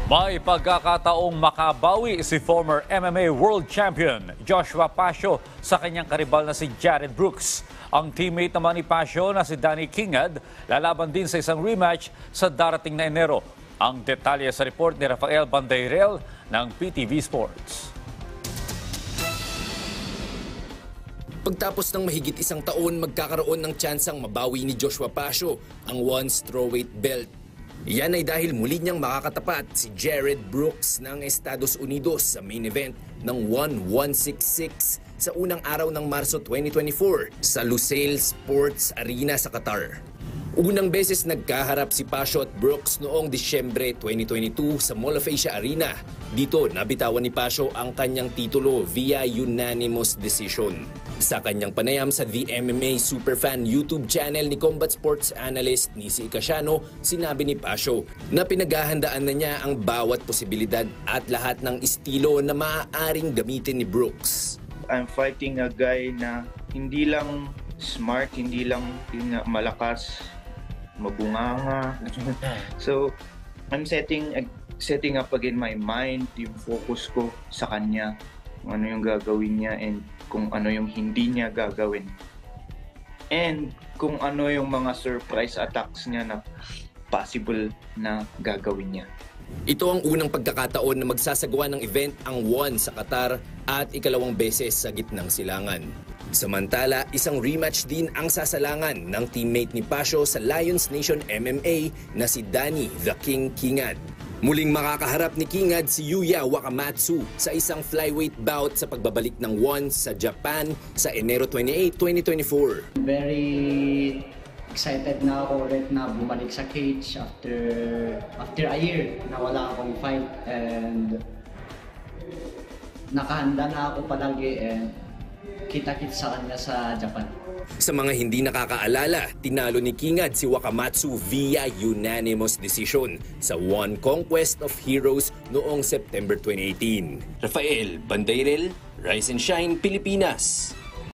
May pagkakataong makabawi si former MMA World Champion Joshua Pasio sa kanyang karibal na si Jared Brooks. Ang teammate naman ni Pasio na si Danny Kingad lalaban din sa isang rematch sa darating na Enero. Ang detalye sa report ni Rafael Bandairel ng PTV Sports. Pagtapos ng mahigit isang taon, magkakaroon ng tsansang mabawi ni Joshua Pasio ang one strawweight belt. Yan ay dahil muli niyang makakatapat si Jared Brooks ng Estados Unidos sa main event ng 166 sa unang araw ng Marso 2024 sa Lusail Sports Arena sa Qatar. Unang beses nagkaharap si Pasio at Brooks noong Disyembre 2022 sa Mall of Asia Arena. Dito nabitawan ni Pasio ang kanyang titulo via unanimous decision. Sa kanyang panayam sa The MMA Superfan YouTube channel ni Combat Sports Analyst Nisi Icasiano, sinabi ni Pasio na pinaghahandaan na niya ang bawat posibilidad at lahat ng estilo na maaaring gamitin ni Brooks. I'm fighting a guy na hindi lang smart, hindi lang malakas, mabunganga. So, I'm setting up again my mind, yung focus ko sa kanya, kung ano yung gagawin niya and kung ano yung hindi niya gagawin. And kung ano yung mga surprise attacks niya na possible na gagawin niya. Ito ang unang pagkakataon na magsasagawa ng event ang ONE sa Qatar at ikalawang beses sa gitnang silangan. Samantala, isang rematch din ang sasalangan ng teammate ni Pasio sa Lions Nation MMA na si Danny The King Kingad. Muling makakaharap ni Kingad si Yuya Wakamatsu sa isang flyweight bout sa pagbabalik ng ONE sa Japan sa Enero 28, 2024. Very excited na ako ulit na bumalik sa cage after a year na wala akong fight, and nakahanda na ako palagi and kita-kits sa kanya sa Japan. Sa mga hindi nakakaalala, tinalo ni Kingad si Wakamatsu via unanimous decision sa ONE Conquest of Heroes noong September 2018. Rafael Bandairel, Rise and Shine, Pilipinas.